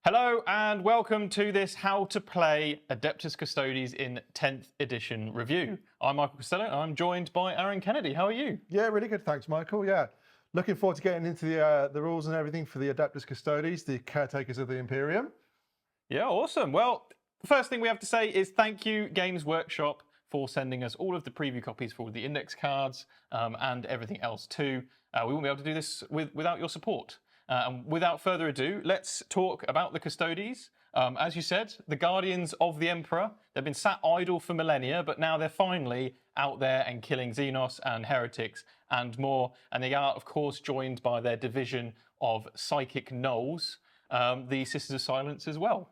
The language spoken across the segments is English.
Hello and welcome to this How to Play Adeptus Custodes in 10th edition review. I'm Michael Costello and I'm joined by Aaron Kennedy. How are you? Yeah, really good, thanks Michael. Yeah, looking forward to getting into the rules and everything for the Adeptus Custodes, the caretakers of the Imperium. Yeah, awesome. Well, the first thing we have to say is thank you Games Workshop for sending us all of the preview copies for all the index cards and everything else too. We wouldn't be able to do this without your support. And without further ado, let's talk about the Custodes. As you said, the guardians of the Emperor. They've been sat idle for millennia, but now they're finally out there and killing Xenos and heretics and more. And they are, of course, joined by their division of psychic gnolls, the Sisters of Silence as well,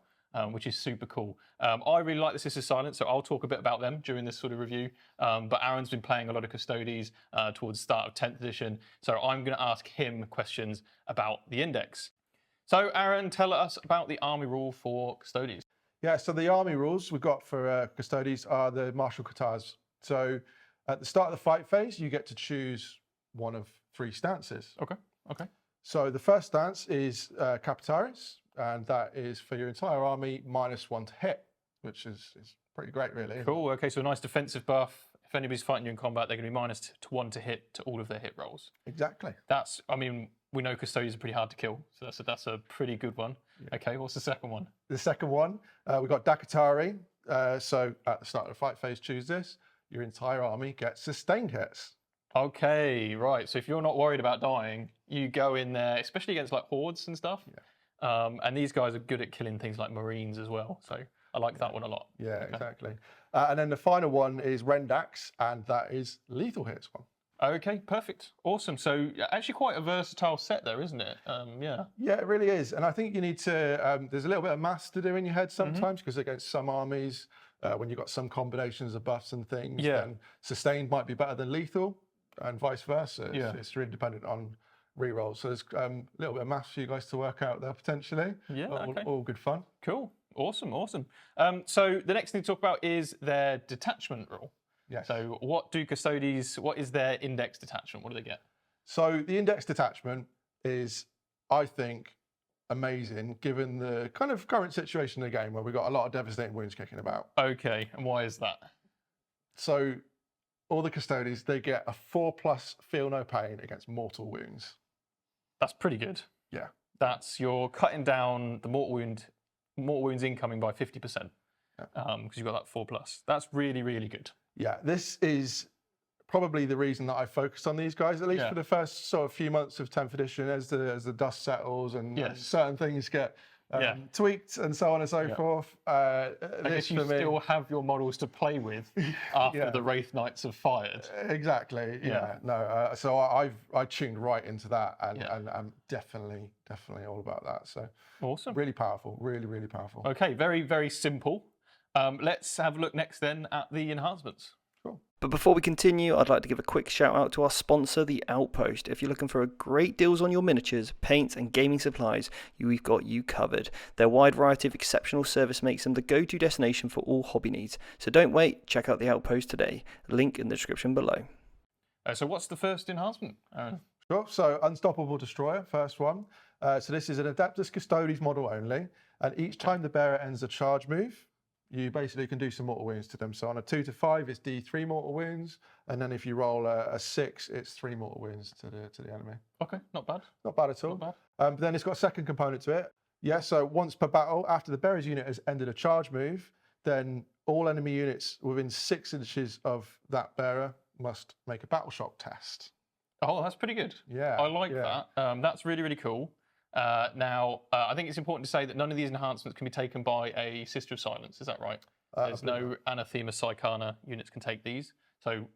which is super cool. I really like the Sisters of Silence, so I'll talk a bit about them during this sort of review. But Aaron's been playing a lot of Custodes towards the start of 10th edition, so I'm going to ask him questions about the index. So Aaron, tell us about the army rule for Custodes. Yeah, so the army rules we've got for Custodes are the martial katas. So at the start of the fight phase, you get to choose one of three stances. Okay. So the first stance is Capitaris, and that is for your entire army -1 to hit, which is pretty great, really. Cool. Okay, so a nice defensive buff. If anybody's fighting you in combat, they're going to be -1 to hit to all of their hit rolls. Exactly. That's, I mean, we know Custodians are pretty hard to kill, so that's a pretty good one. Yeah. Okay, what's the second one? The second one, we've got Dakatari. So at the start of the fight phase, choose this. Your entire army gets sustained hits. Okay, right. So if you're not worried about dying, you go in there, especially against like hordes and stuff. Yeah. And these guys are good at killing things like Marines as well. So I like that one a lot. Yeah, okay. Exactly. And then the final one is Rendax, and that is lethal hits one. Okay, perfect. Awesome. So actually quite a versatile set there, isn't it? Yeah. Yeah, it really is. And I think you need to, there's a little bit of maths to do in your head sometimes, because against some armies, when you've got some combinations of buffs and things, then sustained might be better than lethal and vice versa. It's really dependent on rerolls. So there's a little bit of maths for you guys to work out there potentially. Yeah, all good fun. Cool. Awesome. So the next thing to talk about is their detachment rule. Yes. So what do Custodes, what is their index detachment? What do they get? So the index detachment is, I think, amazing given the kind of current situation in the game where we've got a lot of devastating wounds kicking about. Okay, and why is that? So all the Custodes, they get a 4+ feel no pain against mortal wounds. That's pretty good. Yeah. That's, you're cutting down the mortal wounds incoming by 50%. Because you've got that 4+. That's really, really good. Yeah, this is probably the reason that I focused on these guys, at least for the first sort of few months of 10th edition, as the dust settles and certain things get tweaked and so on and so forth. I guess you still have your models to play with after the Wraith Knights have fired. Exactly. Yeah. No. So I tuned right into that, and I'm definitely all about that. So awesome. Really powerful. Really, really powerful. Okay. Very, very simple. Let's have a look next then at the enhancements. Cool. But before we continue, I'd like to give a quick shout out to our sponsor, The Outpost. If you're looking for great deals on your miniatures, paints and gaming supplies, we've got you covered. Their wide variety of exceptional service makes them the go-to destination for all hobby needs. So don't wait, check out The Outpost today. Link in the description below. So what's the first enhancement, Aaron? Sure. So Unstoppable Destroyer, first one. So this is an Adeptus Custodes model only, and each time the bearer ends a charge move, you basically can do some mortal wounds to them. So on a 2 to 5, it's D3 mortal wounds, and then if you roll a 6, it's 3 mortal wounds to the enemy. Okay, not bad. Not bad at all. Not bad. But then it's got a second component to it. Yeah, so once per battle, after the bearer's unit has ended a charge move, then all enemy units within 6 inches of that bearer must make a battle shock test. Oh, that's pretty good. Yeah. I like that. That's really, really cool. Now, I think it's important to say that none of these enhancements can be taken by a Sister of Silence. Is that right? There's no Anathema Psychana units can take these. So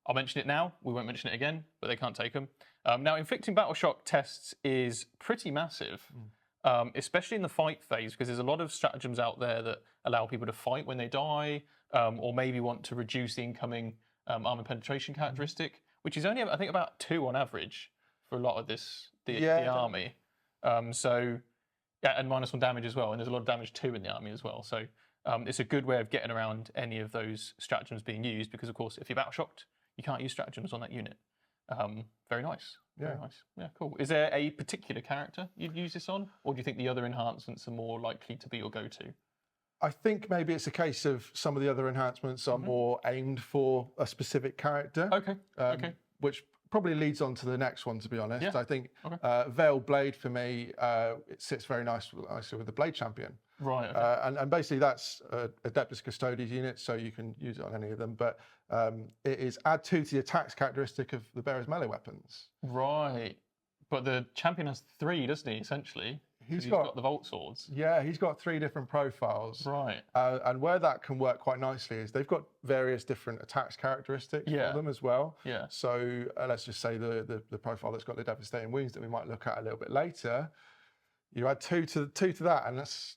I'll mention it now. We won't mention it again, but they can't take them. Now, inflicting battle shock tests is pretty massive, especially in the fight phase, because there's a lot of stratagems out there that allow people to fight when they die, or maybe want to reduce the incoming armor penetration characteristic, which is only, I think, about 2 on average for a lot of the army. And -1 damage as well, and there's a lot of damage too in the army as well. So it's a good way of getting around any of those stratagems being used, because of course if you're battle shocked, you can't use stratagems on that unit. Very nice. Very nice. Yeah, cool. Is there a particular character you'd use this on, or do you think the other enhancements are more likely to be your go-to? I think maybe it's a case of some of the other enhancements are more aimed for a specific character. Okay. Which probably leads on to the next one, to be honest. Yeah. I think Veiled Blade for me, it sits very nicely with the Blade Champion. Right. Okay. And basically that's Adeptus Custodes unit, so you can use it on any of them. But it is add 2 to the attacks characteristic of the bearer's melee weapons. Right. But the champion has 3, doesn't he, essentially? He's got the Volt Swords. Yeah, he's got 3 different profiles. Right. And where that can work quite nicely is they've got various different attacks characteristics for them as well. Yeah. So let's just say the profile that's got the devastating wounds that we might look at a little bit later. You add 2 to that, and that's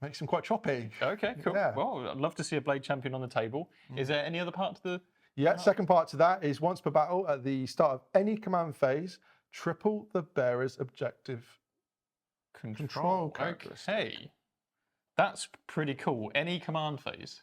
makes them quite choppy. Okay, cool. Yeah. Well, I'd love to see a Blade Champion on the table. Is there any other part to the... Yeah, second part to that is once per battle at the start of any command phase, triple the bearer's objective control characteristic. Okay. That's pretty cool. Any command phase.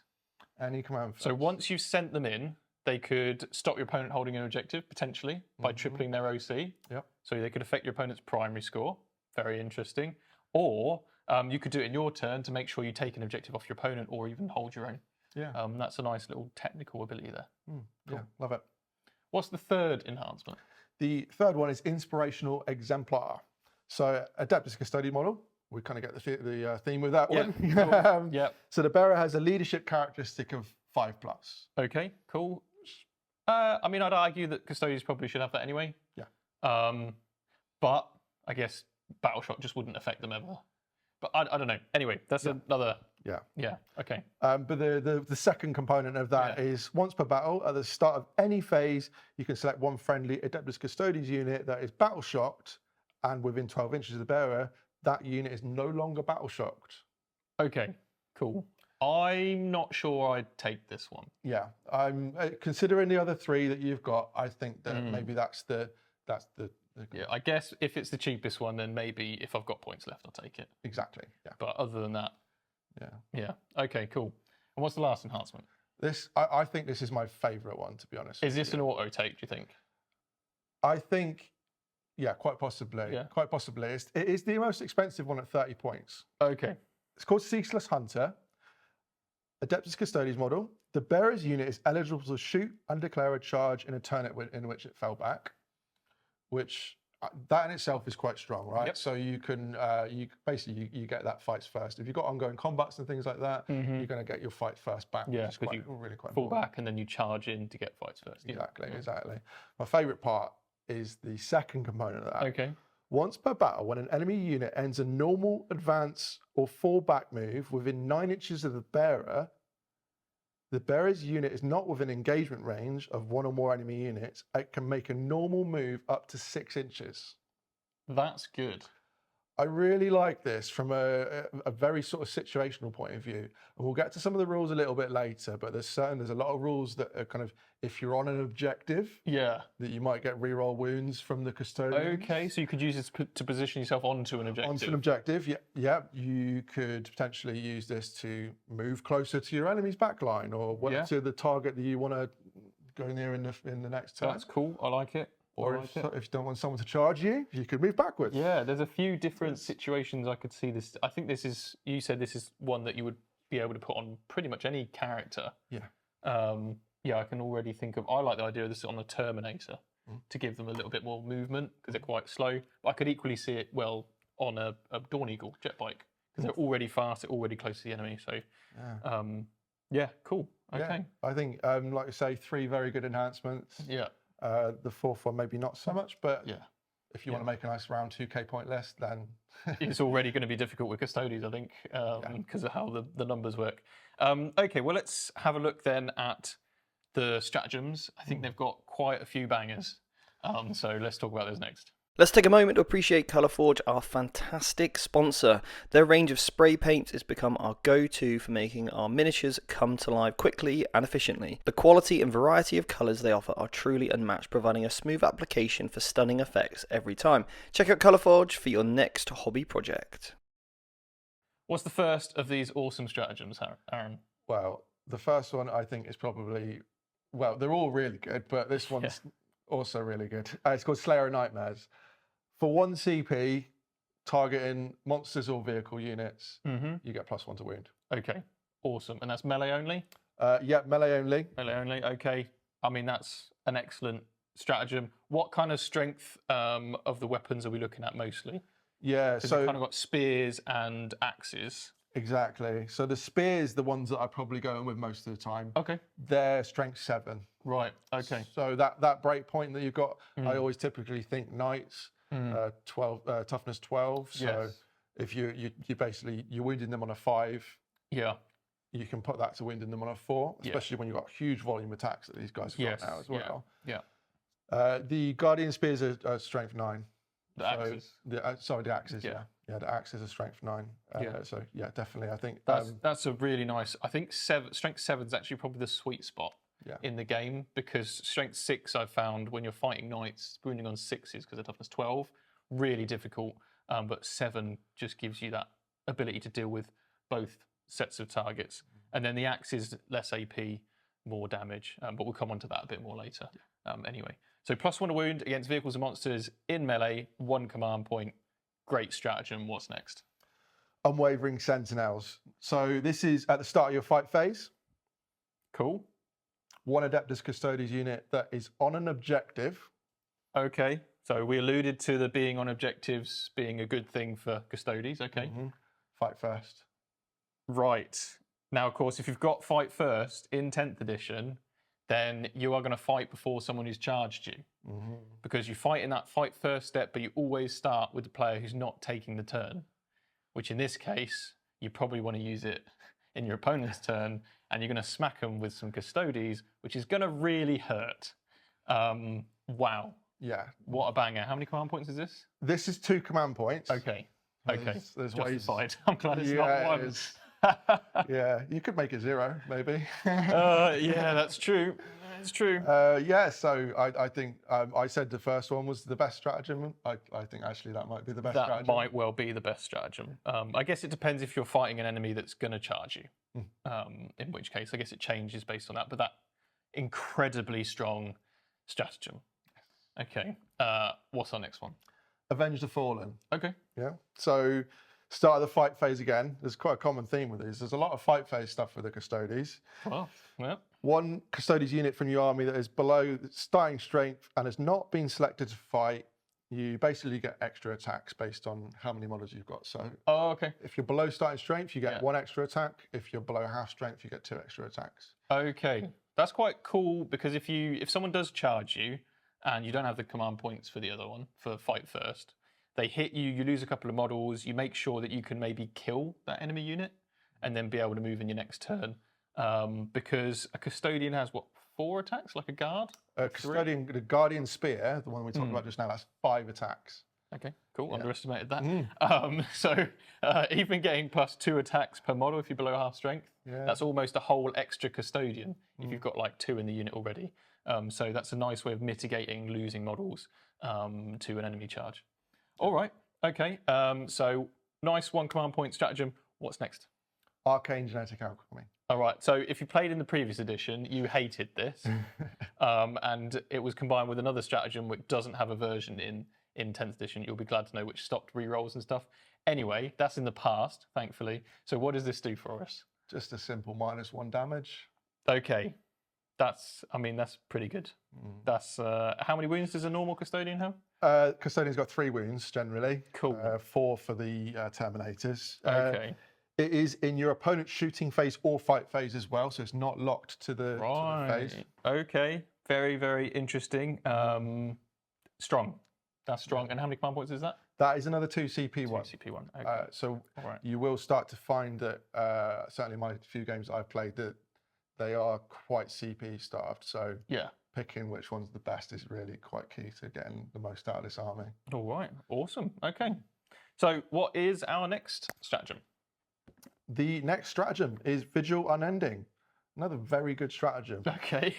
Any command phase. So once you've sent them in, they could stop your opponent holding an objective, potentially, by tripling their OC. Yep. So they could affect your opponent's primary score. Very interesting. Or you could do it in your turn to make sure you take an objective off your opponent or even hold your own. Yeah. That's a nice little technical ability there. Cool. Yeah, love it. What's the third enhancement? The third one is Inspirational Exemplar. So Adeptus Custodes model, we kind of get the theme with that one. Yeah. So the bearer has a leadership characteristic of 5+. Okay, cool. I mean, I'd argue that Custodes probably should have that anyway. Yeah. But I guess Battle Shock just wouldn't affect them ever. But I don't know. Anyway, that's another... Yeah, okay. But the second component of that is once per battle, at the start of any phase, you can select one friendly Adeptus Custodes unit that is battle shocked, and within 12 inches of the bearer, that unit is no longer battle shocked. Okay, cool. I'm not sure I'd take this one. Yeah, I'm considering the other 3 that you've got. I think that maybe that's the Yeah, I guess if it's the cheapest one, then maybe if I've got points left, I'll take it. Exactly. Yeah. But other than that, yeah. Okay, cool. And what's the last enhancement? I think this is my favourite one, to be honest. Is this an auto take, do you think? I think, yeah, quite possibly. Yeah. Quite possibly. It is the most expensive one at 30 points. Okay. It's called Ceaseless Hunter. Adeptus Custodes model. The bearer's unit is eligible to shoot and declare a charge in a turn in which it fell back, which that in itself is quite strong, right? Yep. So you can basically you get that fights first. If you've got ongoing combats and things like that, you're going to get your fight first back. Yeah, because you really quite fall important. back and then you charge in to get fights first. Exactly. My favourite part is the second component of that. Okay. Once per battle, when an enemy unit ends a normal, advance, or fall back move within 9 inches of the bearer's unit is not within engagement range of 1 or more enemy units. It can make a normal move up to 6 inches. That's good. I really like this from a very sort of situational point of view. And we'll get to some of the rules a little bit later, but there's a lot of rules that are kind of, if you're on an objective, that you might get reroll wounds from the custodians. Okay, so you could use this to position yourself onto an objective. Onto an objective, yeah. You could potentially use this to move closer to your enemy's backline or to the target that you want to go near in the next turn. That's cool. I like it. Or if you don't want someone to charge you, you could move backwards. Yeah, there's a few different situations I could see this. I think you said this is one that you would be able to put on pretty much any character. Yeah. I can already think of, I like the idea of this on a Terminator to give them a little bit more movement because they're quite slow. But I could equally see it on a Dawn Eagle jet bike because they're already fast, they're already close to the enemy. So, cool. Okay. Yeah. I think, like I say, 3 very good enhancements. Yeah. The fourth one maybe not so much, but if you want to make a nice round 2k point list, then it's already going to be difficult with Custodes, I think, because of how the numbers work. Okay, well, let's have a look then at the stratagems. I think they've got quite a few bangers, so let's talk about those next. Let's take a moment to appreciate Colourforge, our fantastic sponsor. Their range of spray paints has become our go-to for making our miniatures come to life quickly and efficiently. The quality and variety of colours they offer are truly unmatched, providing a smooth application for stunning effects every time. Check out Colourforge for your next hobby project. What's the first of these awesome stratagems, Aaron? Well, the first one I think is probably, they're all really good, but this one's Also really good. It's called Slayer of Nightmares. For 1 CP, targeting monsters or vehicle units, you get +1 to wound. Okay, awesome. And that's melee only? Yeah, melee only. Melee only, okay. I mean, that's an excellent stratagem. What kind of strength of the weapons are we looking at mostly? Yeah, so you've kind of got spears and axes. Exactly. So the spears, the ones that I probably go in with most of the time. Okay. They're strength 7. Right. Okay. So that break point that you've got, I always typically think knights, 12 toughness 12. So if you basically you're wounding them on a 5. Yeah. You can put that to wounding them on a 4, especially when you've got huge volume attacks that these guys have got now as well. Yeah. The Guardian spears are strength 9. The axes. Sorry, the axes. Yeah, the axes are strength 9. So yeah, definitely. I think that's a really nice. I think strength 7 is actually probably the sweet spot in the game, because strength 6 I've found when you're fighting knights, wounding on 6s because of toughness 12, really difficult. But 7 just gives you that ability to deal with both sets of targets. And then the axes, less AP, more damage. But we'll come on to that a bit more later. Anyway. So +1 to wound against vehicles and monsters in melee, 1 command point. Great stratagem. What's next? Unwavering Sentinels. So this is at the start of your fight phase. Cool. 1 Adeptus Custodes unit that is on an objective. Okay. So we alluded to the being on objectives being a good thing for Custodes. Okay. Fight first. Right. Now, of course, if you've got fight first in 10th edition, then you are going to fight before someone who's charged you. Because you fight in that fight first step, but you always start with the player who's not taking the turn, which in this case, you probably want to use it in your opponent's turn, and you're going to smack them with some Custodes, which is going to really hurt. Wow. Yeah. What a banger. How many command points is this? This is 2 command points. Okay. Okay. There's justified. I'm glad it's not 1. Yeah, you could make it 0, maybe. Yeah, that's true. It's true. Yeah, so I think I said the first one was the best stratagem. I think actually that might be the best stratagem. That might well be the best stratagem. I guess it depends if you're fighting an enemy that's going to charge you, in which case I guess it changes based on that. But that incredibly strong stratagem. Okay, what's our next one? Avenge the Fallen. Okay. Yeah, so start of the fight phase again. There's quite a common theme with these. There's a lot of fight phase stuff with the Custodes. Well, yeah. 1 Custodes unit from your army that is below starting strength and has not been selected to fight, you basically get extra attacks based on how many models you've got. So okay. If you're below starting strength, you get 1 extra attack. If you're below half strength, you get 2 extra attacks. Okay. That's quite cool, because if someone does charge you and you don't have the command points for the other one, for fight first, they hit you, you lose a couple of models, you make sure that you can maybe kill that enemy unit and then be able to move in your next turn. Because a Custodian has, what, 4 attacks, like a guard? Custodian, the Guardian Spear, the one we talked about just now, that's 5 attacks. Okay, cool, underestimated that. So even getting +2 attacks per model if you're below half strength, that's almost a whole extra Custodian if you've got like 2 in the unit already. So that's a nice way of mitigating losing models to an enemy charge. All right, okay, so nice 1 command point stratagem. What's next? Arcane Genetic Alchemy. All right, so if you played in the previous edition, you hated this, and it was combined with another stratagem which doesn't have a version in 10th edition. You'll be glad to know, which stopped rerolls and stuff. Anyway, that's in the past, thankfully. So what does this do for us? Just a simple -1 damage. Okay, that's pretty good. That's how many wounds does a normal Custodian have? Custodian's got 3 wounds generally. Cool. 4 for the Terminators. Okay. It is in your opponent's shooting phase or fight phase as well, so it's not locked to the phase. Okay, very, very interesting. Strong. That's strong. And how many command points is that? That is another 2 CP one. 2 CP one. Okay. So you will start to find that, certainly my few games that I've played, that they are quite CP starved. So picking which one's the best is really quite key to getting the most out of this army. All right, awesome. Okay. So what is our next stratagem? The next stratagem is Vigil Unending. Another very good stratagem. Okay.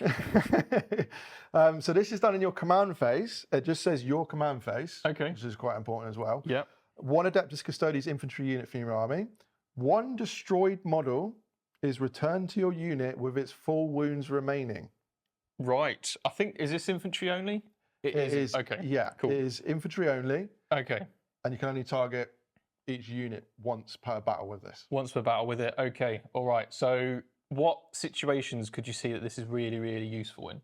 So this is done in your command phase. It just says your command phase, which is quite important as well. Yep. 1 Adeptus Custodes infantry unit from your army. 1 destroyed model is returned to your unit with its full wounds remaining. Right. I think, is this infantry only? It is. Okay. Yeah, Cool. it is infantry only, Okay. and you can only target each unit once per battle with this. Once per battle with it. Okay. All right. So, what situations could you see that this is really, really useful in?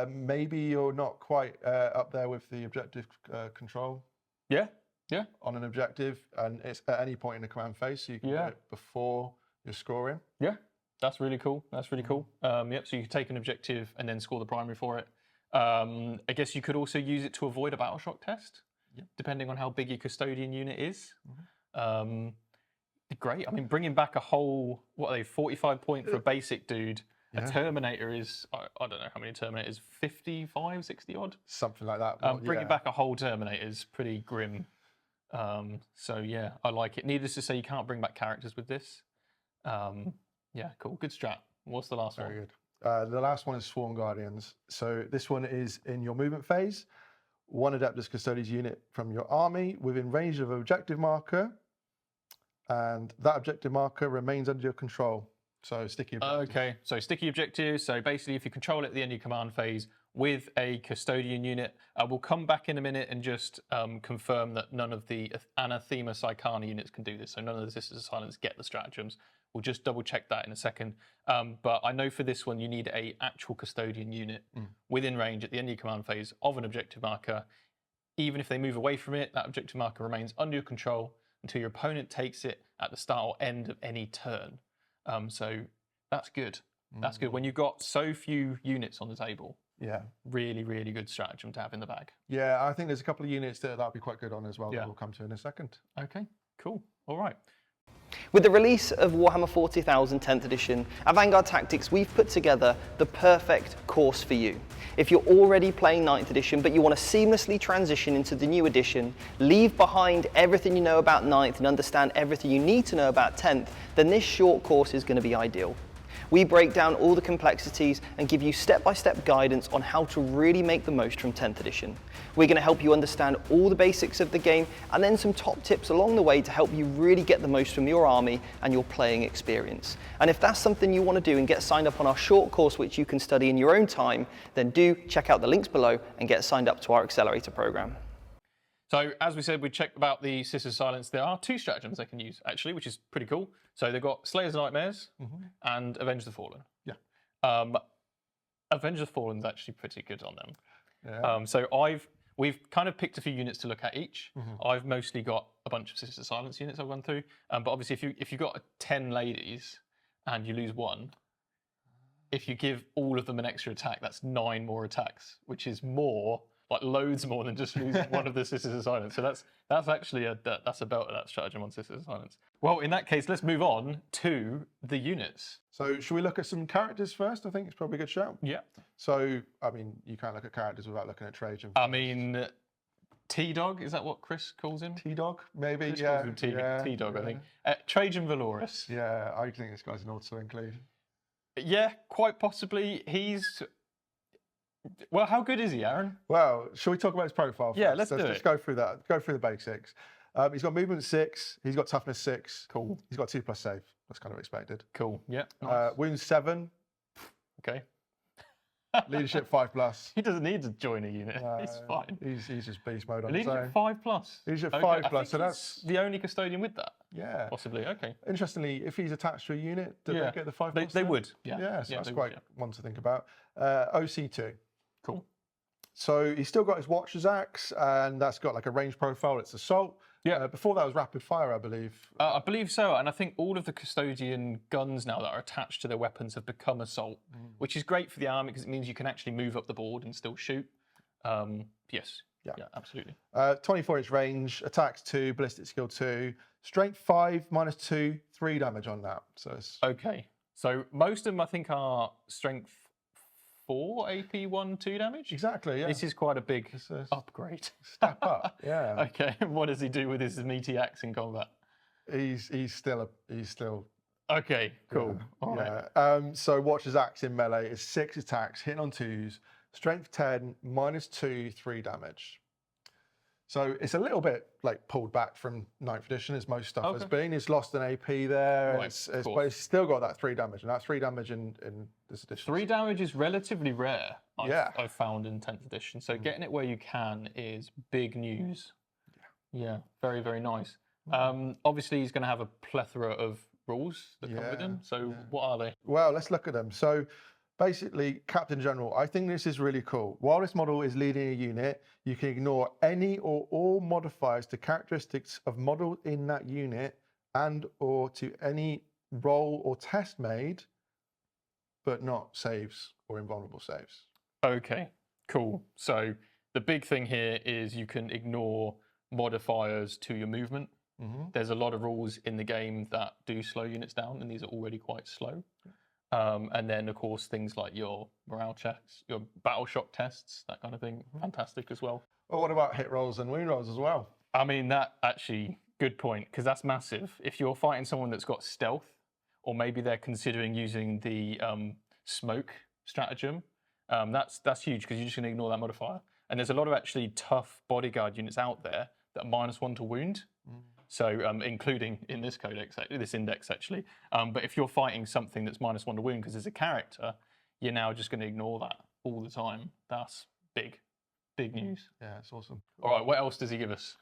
Maybe you're not quite up there with the objective control. Yeah. Yeah. On an objective, and it's at any point in the command phase, so you can do it before you're scoring. Yeah. That's really cool. That's really cool. Yep. So you can take an objective and then score the primary for it. I guess you could also use it to avoid a battle shock test, depending on how big your custodian unit is. Great. I mean, bringing back a whole, what are they, 45 point for a basic dude. A Terminator is, I don't know how many Terminators, 55, 60 odd? Something like that. Bringing back a whole Terminator is pretty grim. So yeah, I like it. Needless to say, you can't bring back characters with this. Yeah, cool. Good strat. What's the last one? Very good. The last one is Swarm Guardians. So this one is in your movement phase. One Adeptus Custodes unit from your army within range of an objective marker, and that objective marker remains under your control. So sticky objectives. Okay, so sticky objectives. So basically, if you control it at the end of your command phase with a custodian unit, we'll come back in a minute and just confirm that none of the Anathema Psychana units can do this. So none of the Sisters of Silence get the stratagems. We'll just double check that in a second. But I know for this one, you need a actual custodian unit within range at the end of your command phase of an objective marker. Even if they move away from it, that objective marker remains under your control until your opponent takes it at the start or end of any turn. So that's good. That's good. When you've got so few units on the table, really, really good stratagem to have in the bag. Yeah, I think there's a couple of units that'll be quite good on as well that we'll come to in a second. Okay, cool. All right. With the release of Warhammer 40,000 10th edition, at Vanguard Tactics we've put together the perfect course for you. If you're already playing 9th edition but you want to seamlessly transition into the new edition, leave behind everything you know about 9th and understand everything you need to know about 10th, then this short course is going to be ideal. We break down all the complexities and give you step-by-step guidance on how to really make the most from 10th edition. We're going to help you understand all the basics of the game and then some top tips along the way to help you really get the most from your army and your playing experience. And if that's something you want to do and get signed up on our short course which you can study in your own time, then do check out the links below and get signed up to our accelerator program. So as we said, we checked about the Sisters of Silence. There are two stratagems they can use, actually, which is pretty cool. So they've got Slayers of Nightmares and Avenge the Fallen. Yeah. Avenge the Fallen's actually pretty good on them. Yeah. So we've kind of picked a few units to look at each. I've mostly got a bunch of Sisters of Silence units I've gone through. But obviously, if you've got 10 ladies and you lose one, if you give all of them an extra attack, that's 9 more attacks, which is more. Like loads more than just losing one of the Sisters of Silence. So that's actually that's a belt of that stratagem on Sisters of Silence. Well, in that case, let's move on to the units. So should we look at some characters first? I think it's probably a good shout. Yeah. So, I mean, you can't look at characters without looking at Trajan. I mean, T-Dog, is that what Chris calls him? T-Dog, maybe, Chris calls him T-Dog, I think. Trajan Valoris. Yeah, I think this guy's an ought to include. Yeah, quite possibly. Well, how good is he, Aaron? Well, shall we talk about his profile first? Yeah, let's do it. Let's go through that. Go through the basics. He's got movement 6. He's got toughness 6. Cool. He's got 2+ save. That's kind of expected. Cool. Yeah. Nice. Wounds 7. Okay. Leadership 5+. He doesn't need to join a unit. He's fine. He's just beast mode on his Leadership own. 5+. Leadership Okay, 5+. So that's the only custodian with that. Yeah. Possibly. Okay. Interestingly, if he's attached to a unit, do they get the 5+? They would. Yeah. Yeah. So that's quite would, one to think about. OC2. Cool. So he's still got his Watcher's Axe, and that's got like a range profile. It's assault. Yeah. Before that was rapid fire, I believe. I believe so, and I think all of the custodian guns now that are attached to their weapons have become assault, which is great for the army because it means you can actually move up the board and still shoot. Yes. Yeah, absolutely. 24-inch range, attacks 2, ballistic skill 2, strength 5, -2, 3 damage on that. So it's... Okay. So most of them, I think, are strength 4, AP 1, 2 damage. Exactly. Yeah. This is quite a big upgrade. Step up. Yeah. Okay. What does he do with his meaty axe in combat? He's still. Okay. Cool. Yeah, All right. So Watcher's Axe in melee is 6 attacks, hitting on 2s, strength 10, -2, 3 damage. So it's a little bit like pulled back from 9th edition, as most stuff has Okay. been. It's lost an AP there, Right, but it's still got that 3 damage, and that 3 damage in this edition. 3 damage is relatively rare, Yeah. I've found in 10th edition. So getting it where you can is big news. Yeah, very, very nice. Obviously, he's going to have a plethora of rules that come with him. So what are they? Well, let's look at them. So basically, Captain General, I think this is really cool. While this model is leading a unit, you can ignore any or all modifiers to characteristics of model in that unit and or to any roll or test made, but not saves or invulnerable saves. Okay, cool. So the big thing here is you can ignore modifiers to your movement. There's a lot of rules in the game that do slow units down, and these are already quite slow. And then, of course, things like your morale checks, your battle shock tests, that kind of thing, fantastic as well. Well, what about hit rolls and wound rolls as well? I mean, that actually, good point, because that's massive. If you're fighting someone that's got stealth, or maybe they're considering using the smoke stratagem, that's huge, because you're just going to ignore that modifier. And there's a lot of actually tough bodyguard units out there that are -1 to wound. So including in this codex, this index actually. But if you're fighting something that's -1 to wound because there's a character, you're now just going to ignore that all the time. That's big, big news. Yeah, it's awesome. All right, what else does he give us?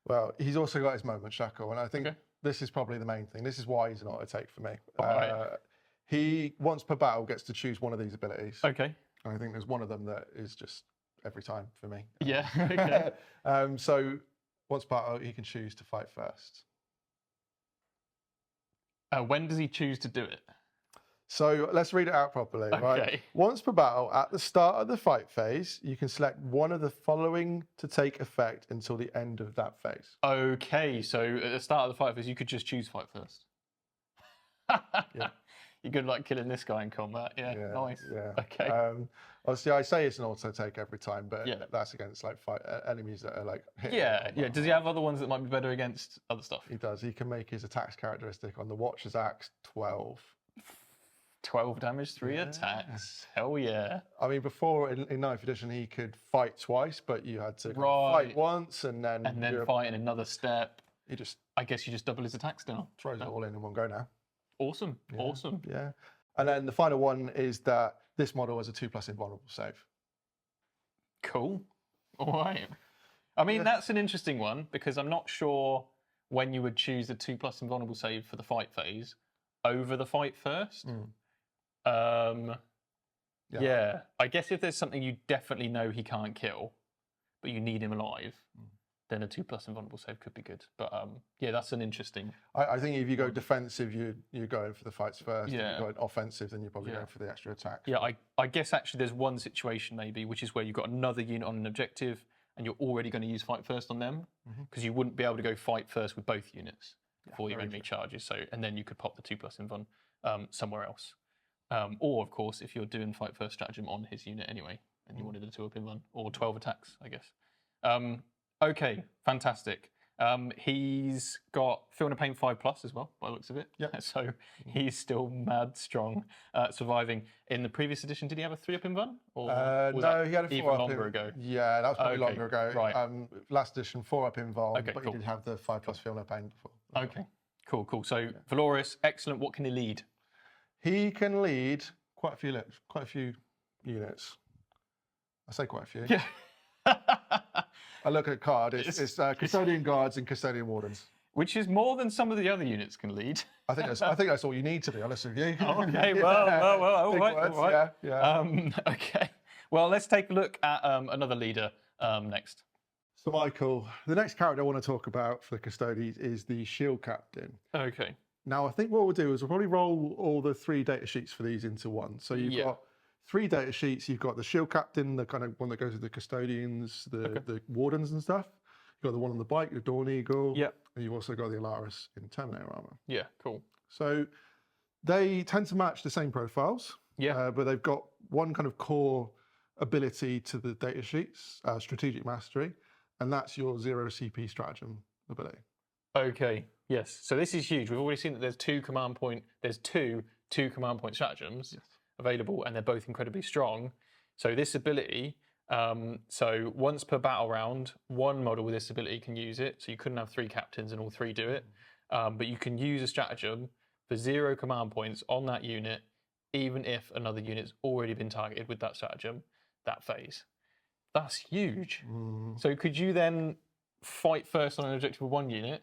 Well, he's also got his moment, Shackle, and I think this is probably the main thing. This is why he's an auto take for me. Right. He, once per battle, gets to choose one of these abilities. Okay. And I think there's one of them that is just every time for me. Yeah, okay. So once per battle, he can choose to fight first. When does he choose to do it? So let's read it out properly. Right? Okay. Once per battle, at the start of the fight phase, you can select one of the following to take effect until the end of that phase. Okay, so at the start of the fight phase, you could just choose fight first. Yeah. You're good like killing this guy in combat. Yeah, nice. Yeah. Okay. Obviously, I say it's an auto take every time, but Yeah. that's against like enemies that are like hitting. Yeah, yeah. Does he have other ones that might be better against other stuff? He does. He can make his attacks characteristic on the Watcher's Axe 12. 12 damage, 3 attacks. Hell yeah. I mean, before in 9th edition, he could fight twice, but you had to Right. fight once and then fight in another step. he just I guess you just double his attacks now. throws it all in one go now. Awesome. Awesome. Yeah. And then the final one is that this model has a 2+ invulnerable save. Cool. All right. I mean, that's an interesting one because I'm not sure when you would choose the 2+ invulnerable save for the fight phase over the fight first. Yeah. I guess if there's something you definitely know he can't kill, but you need him alive, then a 2+ invulnerable save could be good. But yeah, that's an interesting. I think if you go defensive, you're going for the fights first. Yeah. If you go offensive, then you're probably going for the extra attacks. Yeah, I guess actually there's one situation maybe, which is where you've got another unit on an objective and you're already going to use fight first on them because you wouldn't be able to go fight first with both units before your enemy charges. So, and then you could pop the 2+ invuln somewhere else. Or of course, if you're doing fight first stratagem on his unit anyway, and you wanted a 2+ invuln or 12 attacks, I guess. Okay, fantastic. He's got Feel No Pain 5+ as well, by the looks of it. Yeah. So he's still mad strong, surviving. In the previous edition, did he have a 3+ invuln? Or was No, that he had a 4+ even longer ago. Yeah, that was probably longer ago. Right. Last edition 4+ invuln, Okay, but cool. he did have the 5+ Feel No Pain before. Okay, cool. So Valoris, excellent. What can he lead? He can lead quite a few units. I say quite a few. Yeah. I look at a card. It's Custodian Guards and Custodian Wardens. Which is more than some of the other units can lead. I think that's all you need, to be honest with you. Okay, well, all Big right, words, all right. Yeah. Okay, well, let's take a look at another leader next. So, Michael, the next character I want to talk about for the Custodes is the Shield Captain. Okay. Now, I think what we'll do is we'll probably roll all the 3 data sheets for these into one. So you've got 3 data sheets. You've got the Shield Captain, the kind of one that goes with the Custodians, the Wardens and stuff. You've got the one on the bike, the Dawn Eagle. Yep. And you've also got the Alaris in Terminator armor. Yeah, cool. So they tend to match the same profiles. Yeah. But they've got one kind of core ability to the data sheets, Strategic Mastery, and that's your 0 CP stratagem ability. Okay, yes. So this is huge. We've already seen that there's two command point stratagems available, and they're both incredibly strong. So this ability So once per battle round, one model with this ability can use it. So you couldn't have 3 captains and all 3 do it. But you can use a stratagem for 0 command points on that unit, even if another unit's already been targeted with that stratagem that phase. That's huge. So could you then fight first on an objective with 1 unit,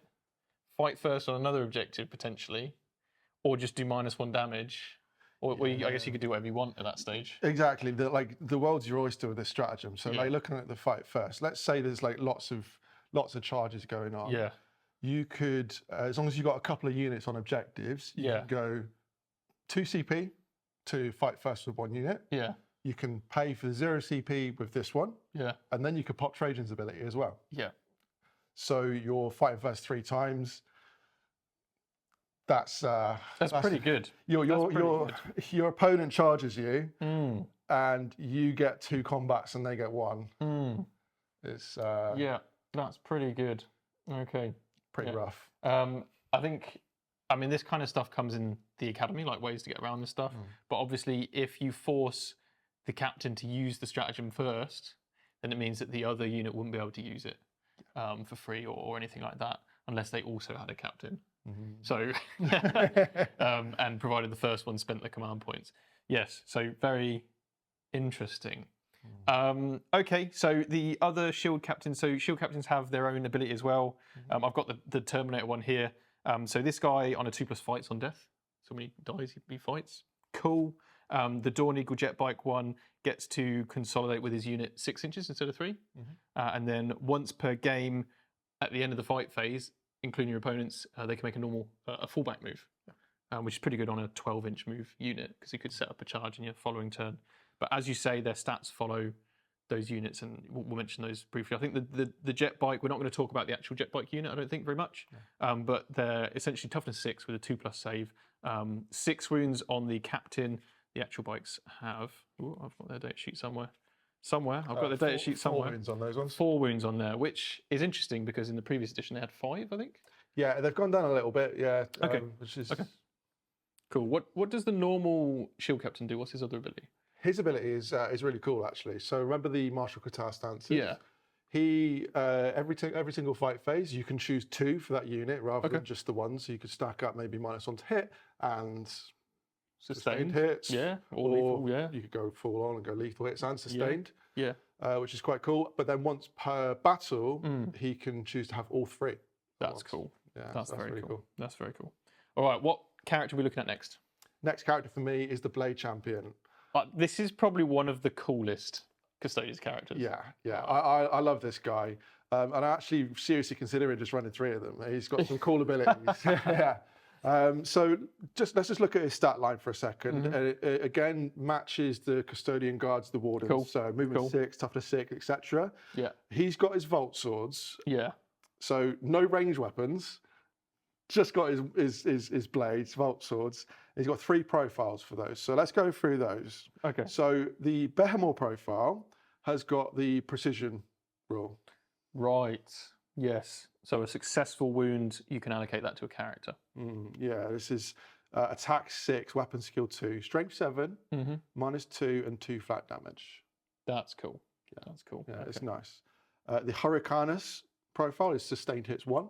fight first on another objective potentially, or just do -1 damage? Or I guess you could do whatever you want at that stage. Exactly. The world's your oyster with this stratagem. So like looking at the fight first, let's say there's like lots of charges going on. Yeah. You could, as long as you've got a couple of units on objectives, you can go 2 CP to fight first with 1 unit. Yeah. You can pay for the 0 CP with this one. Yeah. And then you could pop Trajan's ability as well. Yeah. So you're fighting first 3 times. That's pretty good. Your opponent charges you, and you get 2 combats and they get 1. It's yeah, that's pretty good. Okay, pretty rough. I mean, this kind of stuff comes in the academy, like ways to get around this stuff. But obviously, if you force the captain to use the stratagem first, then it means that the other unit wouldn't be able to use it for free or anything like that, unless they also had a captain. So, and provided the first one spent the command points. Yes, so very interesting. Okay, so the other shield captains, so shield captains have their own ability as well. I've got the Terminator one here. So this guy on a 2+ fights on death. So when he dies, he fights. Cool. The Dawn Eagle jet bike one gets to consolidate with his unit 6 inches instead of 3. And then once per game at the end of the fight phase, including your opponents, they can make a fallback move, which is pretty good on a 12-inch move unit because you could set up a charge in your following turn. But as you say, their stats follow those units, and we'll mention those briefly. I think the jet bike, we're not going to talk about the actual jet bike unit, I don't think, very much. But they're essentially toughness 6 with a 2+ save. 6 wounds on the captain. The actual bikes have... Ooh, I've got their data sheet somewhere. I've got the data sheet somewhere. 4 wounds on those ones. 4 wounds on there, which is interesting because in the previous edition they had 5, I think. Yeah, they've gone down a little bit. Yeah. Okay. Which is Cool. What does the normal shield captain do? What's his other ability? His ability is really cool actually. So remember the martial Qatar stances? Yeah. He every single fight phase you can choose 2 for that unit rather than just the 1. So you could stack up maybe -1 to hit and sustained hits. Yeah. Or lethal, yeah. You could go full on and go lethal hits and sustained. Yeah. Which is quite cool. But then once per battle, he can choose to have all 3. That's cool. Yeah, that's very really cool. That's very cool. All right, what character are we looking at next? Next character for me is the Blade Champion. This is probably one of the coolest Custodes characters. Yeah. I love this guy. And I actually seriously considering just running 3 of them. He's got some cool abilities. Yeah. So let's just look at his stat line for a second. It again matches the Custodian Guards, the Wardens. Cool. So movement 6, toughness 6, etc. Yeah. He's got his Vault Swords. Yeah. So no ranged weapons. Just got his blades, Vault Swords. He's got 3 profiles for those. So let's go through those. Okay. So the Behemoth profile has got the precision rule. Right. Yes. So a successful wound, you can allocate that to a character. Yeah, this is attack 6, weapon skill 2, strength 7, -2 and 2 flat damage. That's cool. Yeah. That's cool. Yeah, it's nice. The Hurricanus profile is sustained hits 1.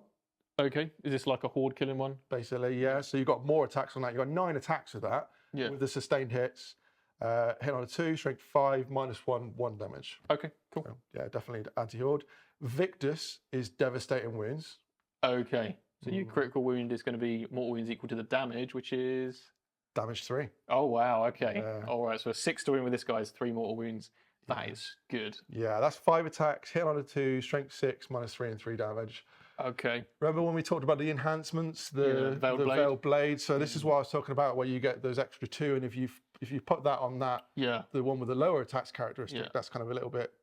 Okay. Is this like a horde killing one? Basically, yeah. So you've got more attacks on that. You've got 9 attacks with that. Yeah. With the sustained hits. Hit on a 2, strength 5, -1, 1 damage. Okay, cool. So, yeah, definitely anti-horde. Victus is devastating wounds. Okay. So your critical wound is going to be mortal wounds equal to the damage, which is... Damage 3. Oh, wow. Okay. All right. So a 6 to win with this guy is 3 mortal wounds. That is good. Yeah, that's 5 attacks, hit on a 2, strength 6, -3 and 3 damage. Okay. Remember when we talked about the enhancements, the veiled blade? So this is what I was talking about, where you get those extra 2, and if you put that on that, the one with the lower attacks characteristic, that's kind of a little bit.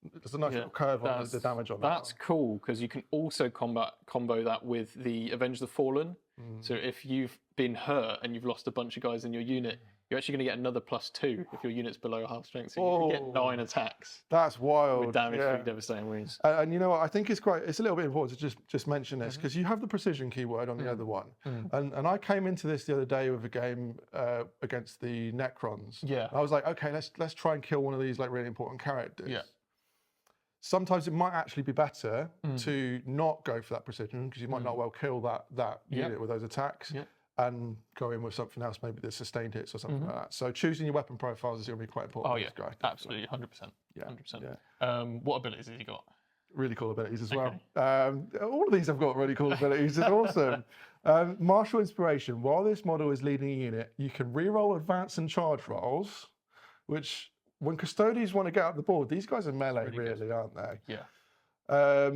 There's a nice little curve on the damage on that. That's cool because you can also combo that with the Avenge the Fallen. So if you've been hurt and you've lost a bunch of guys in your unit, you're actually going to get another +2 if your unit's below half strength. So you can get 9 attacks That's wild. with damage through devastating wounds. And you know what? I think it's a little bit important to just mention this because you have the precision keyword on the other one. And I came into this the other day with a game against the Necrons. Yeah. I was like, okay, let's try and kill one of these like really important characters. Yeah. Sometimes it might actually be better to not go for that precision because you might not well kill that unit with those attacks and go in with something else, maybe the sustained hits or something like that. So choosing your weapon profiles is going to be quite important. Oh yeah, this guy, absolutely, 100%. Yeah, 100%. What abilities has he got? Really cool abilities as well. All of these have got really cool abilities. It's awesome. Martial Inspiration. While this model is leading a unit, you can re-roll advance and charge rolls, which when custodians want to get up the board, these guys are melee, really, aren't they? Yeah.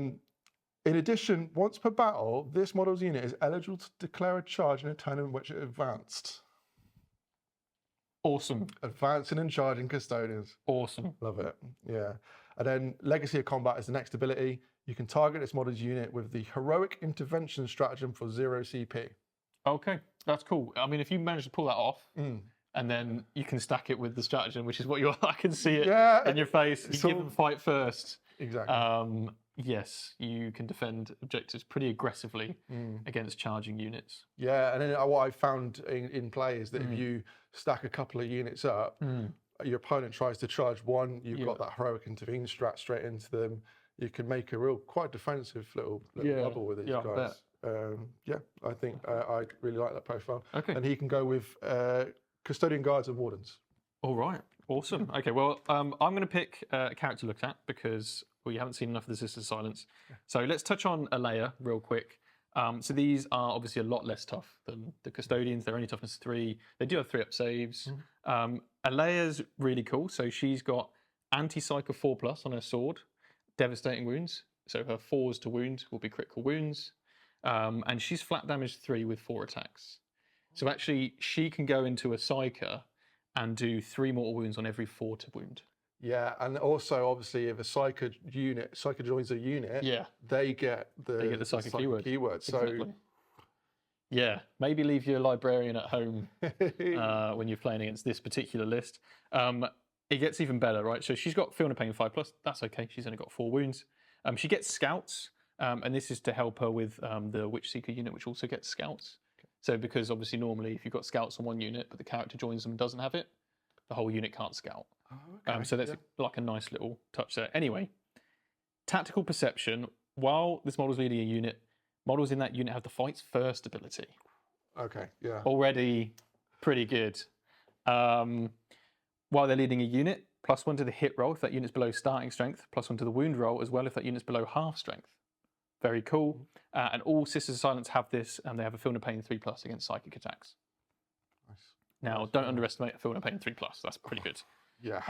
In addition, once per battle, this model's unit is eligible to declare a charge in a turn in which it advanced. Awesome. Advancing and charging custodians. Awesome. Love it. Yeah. And then Legacy of Combat is the next ability. You can target this model's unit with the Heroic Intervention Stratagem for 0 CP. Okay, that's cool. I mean, if you manage to pull that off, and then you can stack it with the stratagem, which is what you're. I can see it in your face. You give them fight first. Exactly. Yes, you can defend objectives pretty aggressively against charging units. Yeah, and then what I found in play is that if you stack a couple of units up, your opponent tries to charge one, you've got that Heroic Intervene strat straight into them. You can make a real quite defensive little bubble with these guys. I think I really like that profile. Okay. And he can go with Custodian Guards and Wardens. All right, awesome. Okay, well, I'm going to pick a character to look at because we haven't seen enough of the Sisters of Silence. So let's touch on Alea real quick. So these are obviously a lot less tough than the Custodians. They're only toughness 3. They do have 3-up saves. Alea's really cool. So she's got anti-psych of 4+ on her sword, devastating wounds. So her 4s to wound will be critical wounds. And she's flat damage 3 with 4 attacks. So actually, she can go into a Psyker and do 3 mortal wounds on every 4 to wound. Yeah, and also obviously if a Psyker joins a unit, they get the Psyker keyword. So exactly. Yeah, maybe leave your librarian at home when you're playing against this particular list. It gets even better, right? So she's got Feel No Pain 5+. That's okay. She's only got 4 wounds. She gets Scouts, and this is to help her with the Witch Seeker unit, which also gets Scouts. So because obviously normally if you've got Scouts on one unit, but the character joins them and doesn't have it, the whole unit can't Scout. Oh, okay. So that's like a nice little touch there. Anyway, Tactical Perception. While this model's leading a unit, models in that unit have the Fights First ability. Okay, yeah. Already pretty good. While they're leading a unit, +1 to the hit roll if that unit's below starting strength, +1 to the wound roll as well if that unit's below half strength. Very cool. And all Sisters of Silence have this, and they have a Feel No Pain 3+ against psychic attacks. Nice. Now, don't underestimate a Feel No Pain 3+. That's pretty good. Yeah.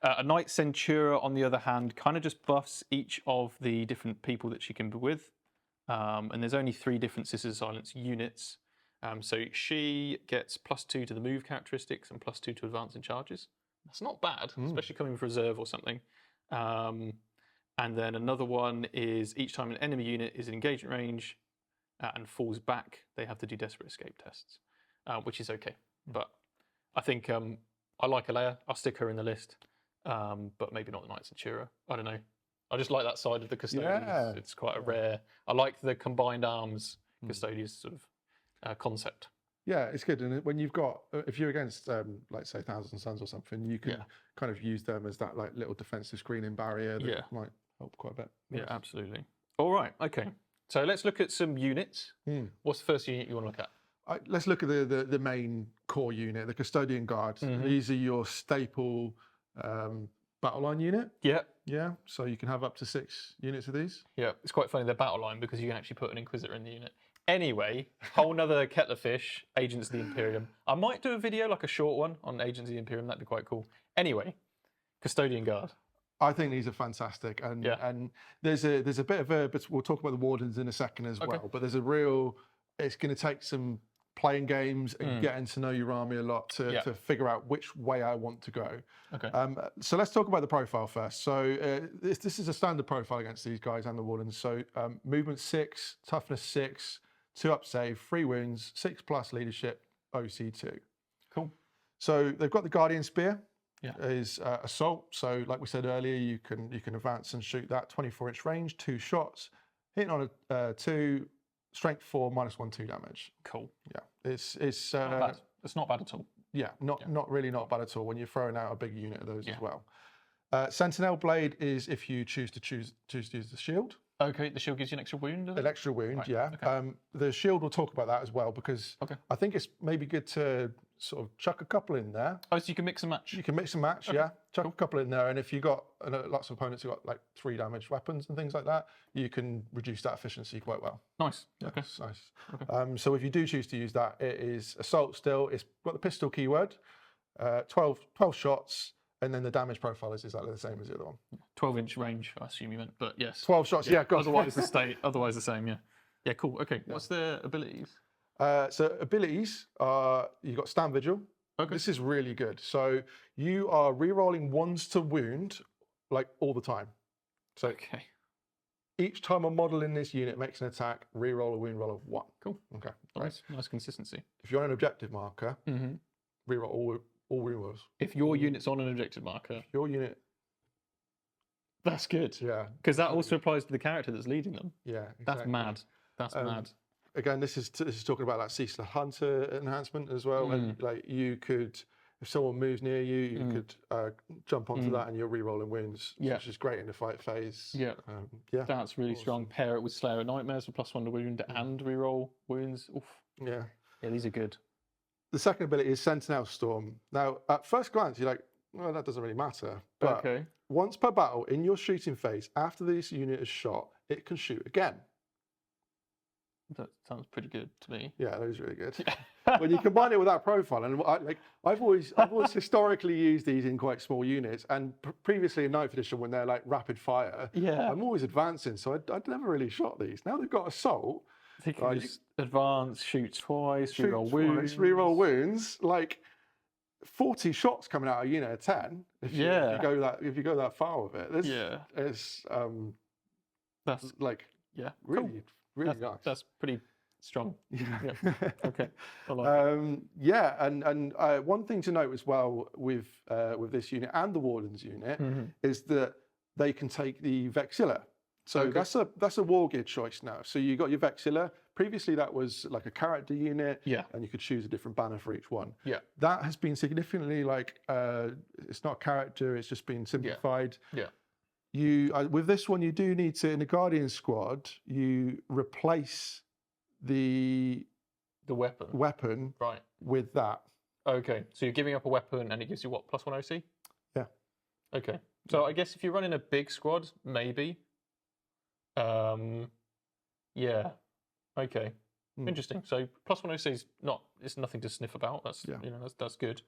A Knight Centura, on the other hand, kind of just buffs each of the different people that she can be with. And there's only 3 different Sisters of Silence units. So she gets +2 to the move characteristics and +2 to advance and charges. That's not bad, especially coming with reserve or something. And then another one is each time an enemy unit is in engagement range and falls back, they have to do Desperate Escape tests, which is okay. But I think I like Alea. I'll stick her in the list, but maybe not the Knight Centura. I don't know. I just like that side of the Custodians. Yeah. It's quite a rare. I like the combined arms Custodians sort of concept. Yeah, it's good. And when you've got, if you're against, like say, Thousand Suns or something, you can kind of use them as that like little defensive screening barrier that might help quite a bit. Yeah, absolutely. All right, okay. So let's look at some units. What's the first unit you want to look at? Let's look at the main core unit, the Custodian Guards. These are your staple battle line unit. Yeah. Yeah, so you can have up to 6 units of these. Yeah, it's quite funny, they're battle line because you can actually put an Inquisitor in the unit. Anyway, whole nother kettle of fish, Agents of the Imperium. I might do a video, like a short one, on Agents of the Imperium. That'd be quite cool. Anyway, Custodian Guard. I think these are fantastic, and there's a bit of a. But we'll talk about the Wardens in a second as well. But there's a real. It's going to take some playing games and getting to know your army a lot to figure out which way I want to go. Okay. So let's talk about the profile first. So this is a standard profile against these guys and the Wardens. So movement 6, toughness 6, 2-up save, 3 wounds, 6+ leadership, OC 2. Cool. So they've got the Guardian Spear. Yeah. Is assault. So like we said earlier, you can advance and shoot that 24-inch range, 2 shots, hitting on a 2, strength 4, -1/2 damage. Cool. Yeah, it's Not bad. It's not bad at all. yeah, not really not bad at all when you're throwing out a big unit of those as well. Sentinel Blade is if you choose to use the shield. Okay, the shield gives you an extra wound, does it? An extra wound, Right, yeah. okay. The shield, we'll talk about that as well, because Okay. I think it's maybe good to sort of chuck a couple in there. Oh, so you can mix and match. You can mix and match, yeah. Chuck a couple in there, and if you got lots of opponents who got like 3 damage weapons and things like that, you can reduce that efficiency quite well. Nice. Yeah, Okay. it's nice. Okay. So if you do choose to use that, it is assault still. It's got the pistol keyword, 12 shots, and then the damage profile is exactly the same as the other one. 12-inch range, I assume you meant, but yes. 12 shots, yeah. Otherwise the same, yeah. Yeah, cool. Okay, what's their abilities? So abilities are, you've got Stand Vigil. Okay. This is really good. So you are re-rolling 1s to wound, like all the time. So Okay. each time a model in this unit makes an attack, re-roll a wound roll of 1. Cool. Okay. Right. Nice consistency. If you're on an objective marker, re-roll all wound rolls. If your unit's on an objective marker, Your unit, that's good. yeah, Because that also applies to the character that's leading them. yeah. That's exactly. mad. That's mad. Again, this is talking about that Ceaseless Hunter enhancement as well. And like you could, if someone moves near you, you could jump onto that and you're re-rolling wounds, which is great in the fight phase. Yeah. Yeah. That's really strong. Pair it with Slayer of Nightmares for +1 to wound and reroll wounds. Oof. Yeah. Yeah, these are good. The second ability is Sentinel Storm. Now, at first glance, you're like, well, that doesn't really matter. But Okay. once per battle, in your shooting phase, after this unit is shot, it can shoot again. That sounds pretty good to me. Yeah, that is really good. When you combine it with that profile, and I've always historically used these in quite small units, and previously in 9th edition when they're like rapid fire, Yeah. I'm always advancing, so I'd never really shot these. Now they've got assault, They can just advance, shoot twice, reroll wounds. reroll wounds, like 40 shots coming out of a unit of 10. If you go that far with it, it's That's like cool. really nice. That's pretty strong. Yeah. Okay. I like it. Yeah, and one thing to note as well with this unit and the Warden's unit is that they can take the Vexilla. So that's a war gear choice now. So you got your Vexilla. Previously that was like a character unit, and you could choose a different banner for each one. Yeah. That has been significantly it's not a character, it's just been simplified. Yeah. You with this one you do need to, in the Guardian squad, you replace the weapon right with that. Okay, so you're giving up a weapon and it gives you what, +1 OC? Yeah. Okay, so I guess if you're running a big squad, maybe. Yeah. Okay. Interesting. So +1 OC is it's nothing to sniff about. That's that's good.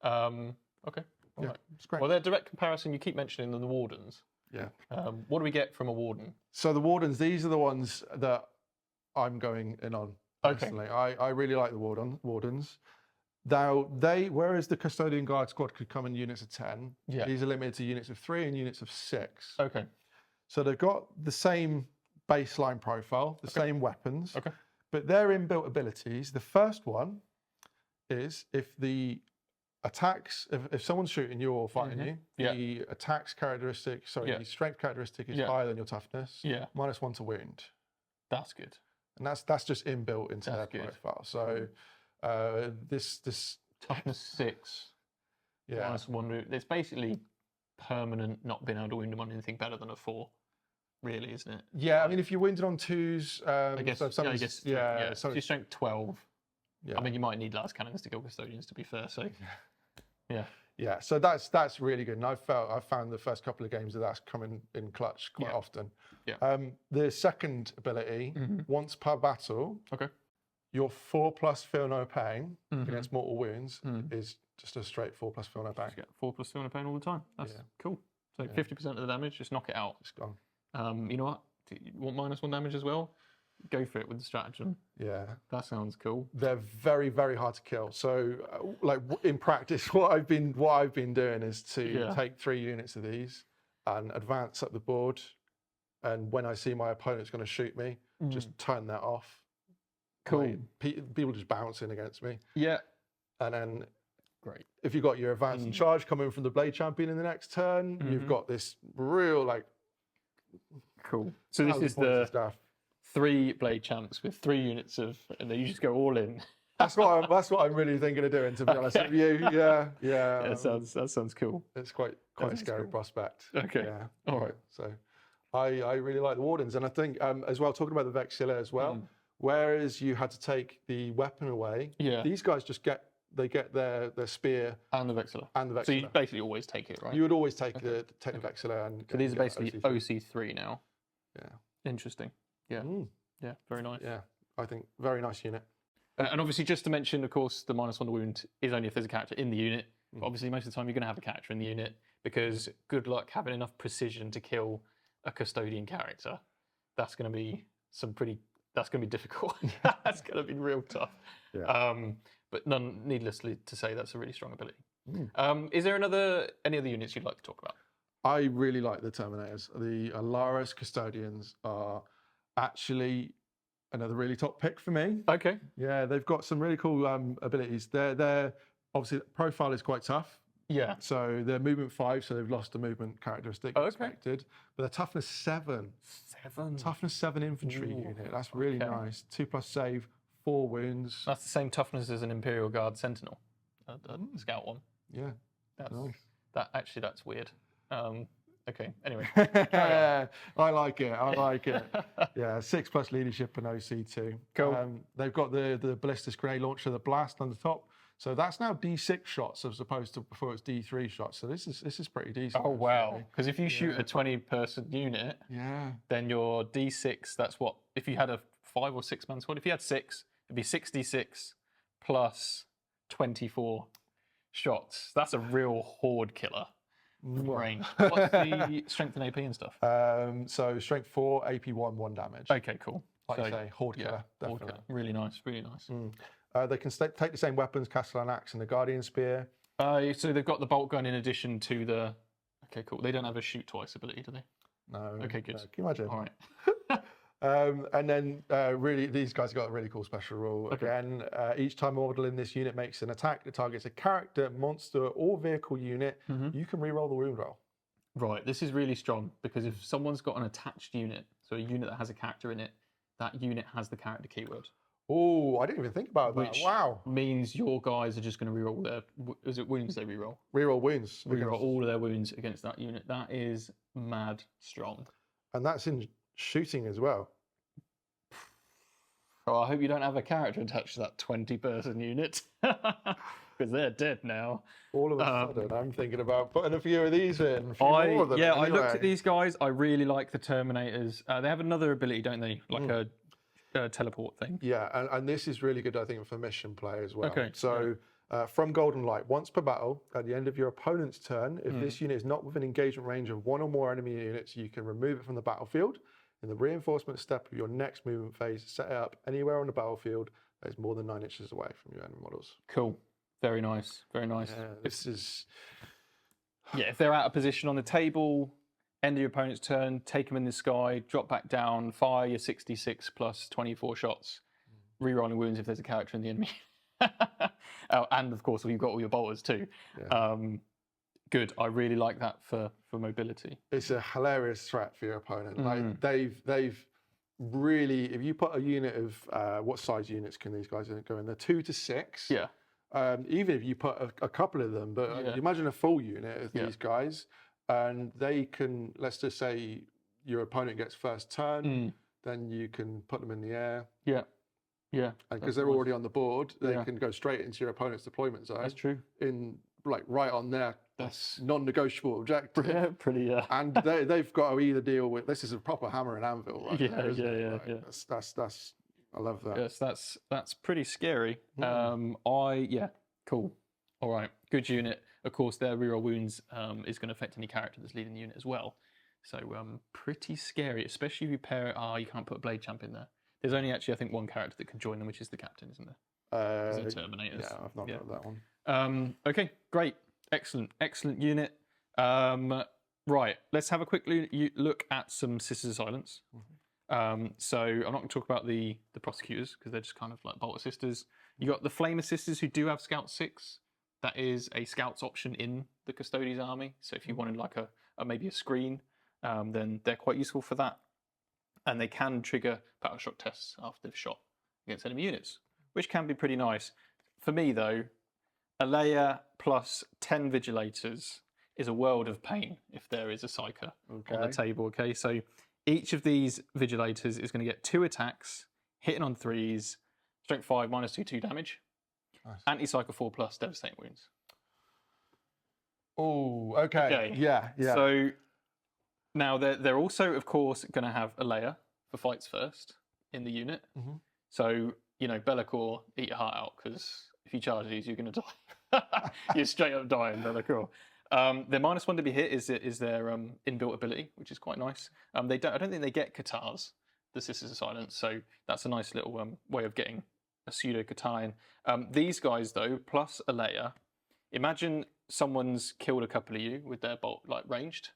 Okay. All right. It's great. Well, their direct comparison you keep mentioning the Wardens. Yeah. What do we get from a Warden? So the Wardens, these are the ones that I'm going in on personally. I really like the Wardens. Now whereas the Custodian Guard squad could come in units of 10, these are limited to units of 3 and units of 6. Okay. So they've got the same baseline profile, the same weapons, but their inbuilt abilities. The first one is if the attacks, if someone's shooting you or fighting you, the attacks characteristic, the strength characteristic is higher than your toughness. Yeah. -1 to wound. That's good. And that's just inbuilt into their profile. So this toughness 6. Yeah. -1. It's basically permanent not being able to wound them on anything better than a 4. Really, isn't it? Yeah, I mean, if you wound it on 2s, I guess. so So your strength 12. I mean, you might need last cannons to kill custodians, to be fair. So, yeah. So that's really good, and I found the first couple of games of that's coming in clutch quite often. Yeah. The second ability, once per battle, your 4+ feel no pain against mortal wounds is just a straight 4+ feel no pain. Just get 4+ feel no pain all the time. That's cool. So 50% of the damage, just knock it out. It's gone. You know what? Do you want -1 damage as well? Go for it with the stratagem. Yeah, that sounds cool. They're very, very hard to kill. So, like in practice, what I've been doing is to take 3 units of these and advance up the board. And when I see my opponent's going to shoot me, just turn that off. Cool. Like, people just bouncing against me. Yeah. And then Great. If you've got your advance and charge coming from the Blade Champion in the next turn, you've got this real like. Cool. So this is the stuff. 3 Blade Champs with 3 units of, and then you just go all in. That's what I'm really thinking of doing, to be honest with you. Yeah. That sounds cool. It's quite a scary prospect. Okay. Yeah. All right. So I really like the Wardens, and I think as well, talking about the Vexilla as well, whereas you had to take the weapon away, these guys just get their spear and the Vexilla. So you basically always take it, right? You would always take the Vexilla, and so these are basically OC3 now. Yeah. Interesting. Yeah. Yeah. Very nice. Yeah. I think very nice unit. And obviously, just to mention, of course, the -1 to wound is only if there's a character in the unit. But obviously, most of the time, you're going to have a character in the unit because good luck having enough precision to kill a custodian character. That's going to be that's going to be difficult. That's going to be real tough. Yeah. But needlessly to say, that's a really strong ability. Is there any other units you'd like to talk about? I really like the Terminators. The Alaris Custodians are actually another really top pick for me. Okay. Yeah, they've got some really cool abilities. They're obviously profile is quite tough. Yeah. So they're movement 5, so they've lost a movement characteristic expected. But they're toughness 7. 7. Toughness 7 infantry unit. That's really nice. 2+ save, 4 wounds. That's the same toughness as an Imperial Guard Sentinel, a scout one. Yeah. That's that's weird. Okay. Anyway. I like it. Yeah, 6+ leadership and OC2. Cool. They've got the ballistic grenade launcher, the blast on the top. So that's now D6 shots as opposed to before it's D3 shots. So this is pretty decent. Oh wow! Because if you shoot a 20-person unit, then your D6. That's what if you had a 5 or 6 man squad. If you had 6, it'd be 66 plus 24 shots. That's a real horde killer. Range. What's the strength and AP and stuff? So strength 4, AP 1, 1 damage. Okay, cool. Like I say, horde killer, definitely. Horde killer. Really nice, really nice. They can take the same weapons, Castellan Axe and the Guardian Spear. So they've got the bolt gun in addition to the. Okay, cool. They don't have a shoot twice ability, do they? No. Okay, good. No. Can you imagine? All right. And then really, these guys have got a really cool special rule. Okay. Again, each time a model in this unit makes an attack that targets a character, monster, or vehicle unit, you can reroll the wound roll. Right. This is really strong because if someone's got an attached unit, so a unit that has a character in it, that unit has the character keyword. Oh, I didn't even think about that. Which means your guys are just going to reroll their. Is it wounds they reroll? Reroll wounds. Reroll all of their wounds against that unit. That is mad strong. And that's in shooting as well. Oh, I hope you don't have a character attached to that 20-person unit. Because they're dead now. All of a sudden, I'm thinking about putting a few of these in. More of them anyway. I looked at these guys. I really like the Terminators. They have another ability, don't they? Like a teleport thing. Yeah, and this is really good, I think, for mission play as well. Okay. So from Golden Light, once per battle, at the end of your opponent's turn, if this unit is not within engagement range of 1 or more enemy units, you can remove it from the battlefield. In the reinforcement step of your next movement phase, set it up anywhere on the battlefield that is more than 9 inches away from your enemy models. Cool. Very nice. Very nice. Yeah, this is... Yeah, if they're out of position on the table, end of your opponent's turn, take them in the sky, drop back down, fire your 66 plus 24 shots, rerolling wounds if there's a character in the enemy. And of course, you've got all your bolters too. Yeah. Good. I really like that for mobility. It's a hilarious threat for your opponent. Like they've really, if you put a unit of what size units can these guys go in? They're 2 to 6. Yeah. Even if you put a couple of them, but imagine a full unit of these guys, and they can, let's just say your opponent gets first turn, then you can put them in the air. Yeah. Yeah. And because they're already on the board, they can go straight into your opponent's deployment zone. That's true. In like right on their non-negotiable objective. Yeah, pretty. And they've got to either deal with, this is a proper hammer and anvil, right? Yeah. That's I love that. Yes, that's pretty scary. Cool. All right, good unit. Of course, their reroll wounds is going to affect any character that's leading the unit as well. So pretty scary, especially if you pair it. You can't put a Blade Champ in there. There's only actually, I think, one character that can join them, which is the captain, isn't there? Is it Terminators? Yeah, I've not got that one. Okay, great. Excellent unit. Right, let's have a quick look at some Sisters of Silence. So I'm not going to talk about the prosecutors because they're just kind of like Bolter Sisters. You got the Flamer Sisters who do have Scout 6. that is a scout's option in the Custodes army. So if you wanted like maybe a screen, then they're quite useful for that. And they can trigger battle shock tests after they've shot against enemy units, which can be pretty nice. For me though, a layer plus 10 vigilators is a world of pain if there is a psyker on the table. Okay, so each of these vigilators is going to get 2 attacks, hitting on 3s, strength 5, -2 damage, nice. Anti-psyker 4+, devastating wounds. Oh, okay. Yeah. So now they're also, of course, going to have a layer for fights first in the unit. So, you know, Be'lakor, eat your heart out, because if you charge these, you're going to die. You're straight up dying, Be'lakor. Their -1 to be hit is their inbuilt ability, which is quite nice. I don't think they get Katars, the Sisters of Silence, so that's a nice little way of getting a pseudo Katar in. These guys, though, plus a layer. Imagine someone's killed a couple of you with their bolt, like ranged.